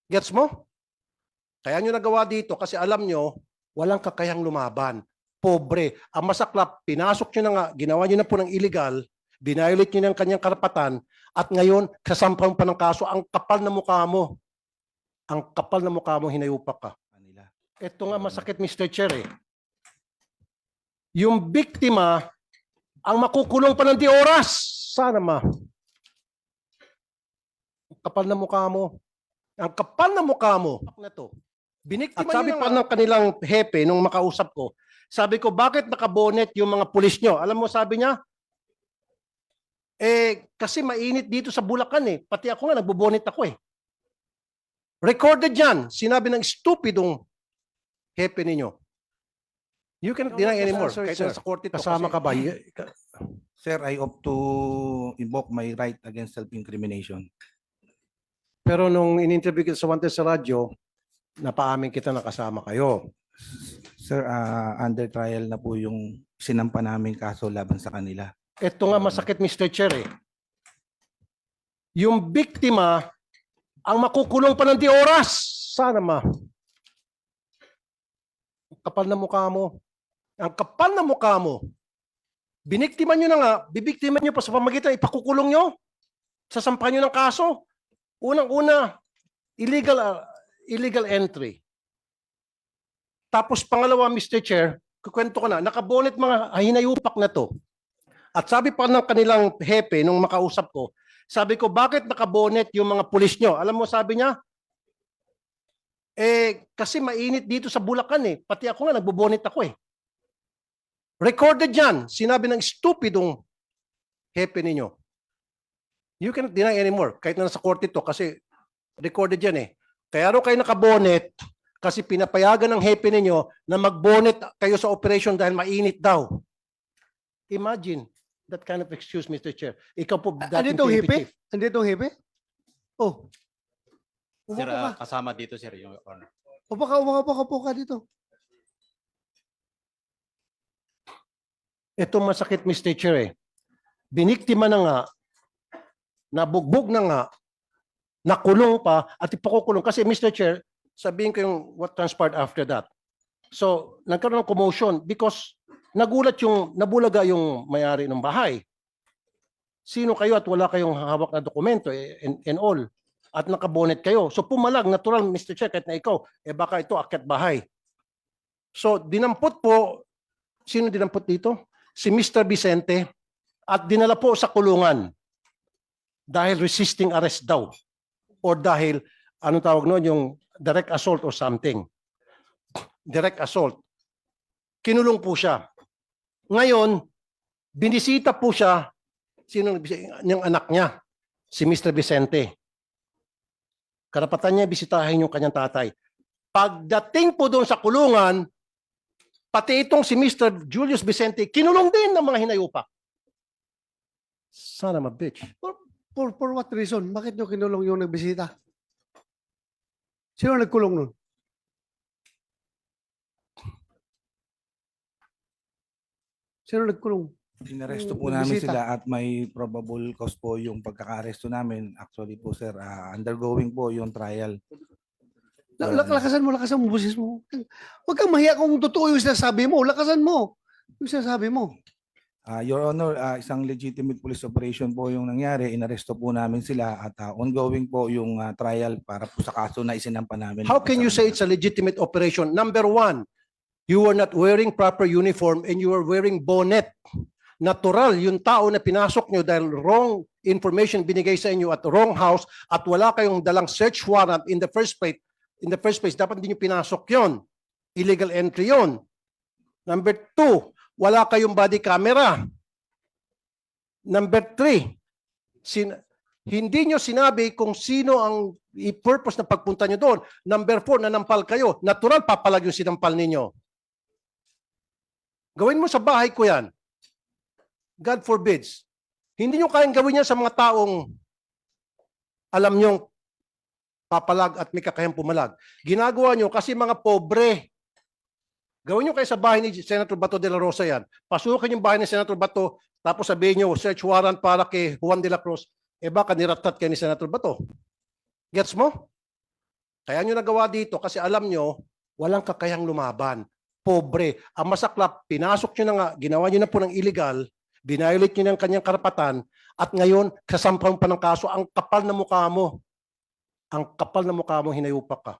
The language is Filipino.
Gets mo? Kaya nyo nagawa dito kasi alam nyo, walang kakayang lumaban. Pobre. Ang masaklap, pinasok nyo na nga, ginawa nyo na po ng illegal, biniolet nyo ng kanyang karapatan, at ngayon, kasampang pa ng kaso, ang kapal na mukha mo. Ang kapal na mukha mo, hinayupak ka. Ito nga masakit, Mr. Chair eh. Yung biktima, ang makukulong pa ng di oras. Sana ma. Ang kapal na mukha mo. Ang kapal na mukha mo. Na to. Biniktima at sabi pa ng kanilang hepe nung makausap ko, sabi ko, bakit nakabonet yung mga pulis nyo? Alam mo, sabi niya, kasi mainit dito sa Bulacan eh. Pati ako nga, nagbobonet ako eh. Recorded yan. Sinabi ng stupidong hepe ninyo. You cannot deny anymore. Sorry, Kahit sir. sa korte to. Kasama Kasi- ka ba? Sir, I opt to invoke my right against self-incrimination. Pero nung in-interview kita sa Wanted sa radyo, napaamin kita na kasama kayo. Sir, under trial na po yung sinampa namin kaso laban sa kanila. Ito nga masakit, Mr. Chair eh. Yung biktima, ang makukulong pa ng di oras. Sana ma. Ang kapal na mukha mo. Ang kapal na mukha mo. Biniktima nyo na nga, bibiktima nyo pa sa pamagitan, ipakukulong nyo. Sasampahan nyo ng kaso. Unang-una, illegal entry. Tapos pangalawa, Mr. Chair, kukwento ko na, nakabonet mga hinayupak na to. At sabi pa ng kanilang hepe nung makausap ko, sabi ko, bakit nakabonet yung mga pulis nyo? Alam mo, sabi niya, kasi mainit dito sa Bulacan eh. Pati ako nga, nagbobonet ako eh. Recorded yan. Sinabi ng stupidong hepe ninyo. You cannot deny anymore. Kahit na nasa korte to kasi recorded yan eh. Kaya ro kayo nakabonet kasi pinapayagan ng hepe ninyo na magbonet kayo sa operation dahil mainit daw. Imagine that kind of excuse, Mr. Chair. Ikaw po, dating Andito PNP hipe? chief. Andito hipe? Oh. Upo Sir, ka. kasama dito, sir, yung honor. Upo ka, upo ka dito. Ito masakit, Mr. Chair eh. Biniktima na nga, nabugbog na nga, nakulong pa, at ipakukulong. Kasi Mr. Chair, sabihin ko yung what transpired after that. So, nagkaroon ng commotion because nabulaga yung may-ari ng bahay. Sino kayo at wala kayong hawak na dokumento and all. At nakabonet kayo. So pumalag, natural Mr. Chair, kahit na ikaw, baka ito akyat bahay. So dinampot po, sino dinampot dito? Si Mr. Vicente at dinala po sa kulungan dahil resisting arrest daw or dahil, anong tawag noon, yung direct assault or something. Direct assault. Kinulong po siya. Ngayon, binisita po siya, sino yung anak niya? Si Mr. Vicente. Karapatan niya bisitahin yung kanyang tatay. Pagdating po doon sa kulungan, pati itong si Mr. Julius Vicente, kinulong din ng mga hinayupak. Son of a bitch. For what reason? Bakit nyo kinulong yung nagbisita? Sino nagkulong nun? Sino nagkulong? Inaresto po Yung namin bisita. sila at may probable cause po yung pagkaka-aresto namin. Actually po sir, undergoing po yung trial. Lakasan mo boses mo. Huwag kang mahiya kung totoo yung sinasabi mo. Lakasan mo yung sinasabi mo. Your Honor, isang legitimate police operation po yung nangyari. Inaresto po namin sila at ongoing po yung trial para po sa kaso na isinampa namin. How can you say it's a legitimate operation? Number one, you were not wearing proper uniform and you were wearing bonnet. Natural, yung tao na pinasok nyo dahil wrong information binigay sa inyo at wrong house at wala kayong dalang search warrant in the first place, dapat hindi nyo pinasok yon. Illegal entry yon. Number two, wala kayong body camera. Number three, hindi nyo sinabi kung sino ang i-purpose na pagpunta nyo doon. Number four, nanampal kayo. Natural, papalag yung sinampal ninyo. Gawin mo sa bahay ko yan. God forbids. Hindi nyo kayang gawin yan sa mga taong alam nyo papalag at may kakayang pumalag. Ginagawa nyo kasi mga pobre. Gawin nyo kayo sa bahay ni Senator Bato de la Rosa yan. Pasukin yung bahay ni Senator Bato, tapos sabihin nyo, search warrant para kay Juan de la Cruz, baka niratat kayo ni Senator Bato. Gets mo? Kaya nyo nagawa dito kasi alam nyo, walang kakayang lumaban. Pobre. Ang masaklap, pinasok nyo na nga, ginawa nyo na po ng illegal, binayolate nyo ng kanyang karapatan, at ngayon, kasampahan pa ng kaso, ang kapal na mukha mo. Ang kapal na mukha mo, hinayupak ka.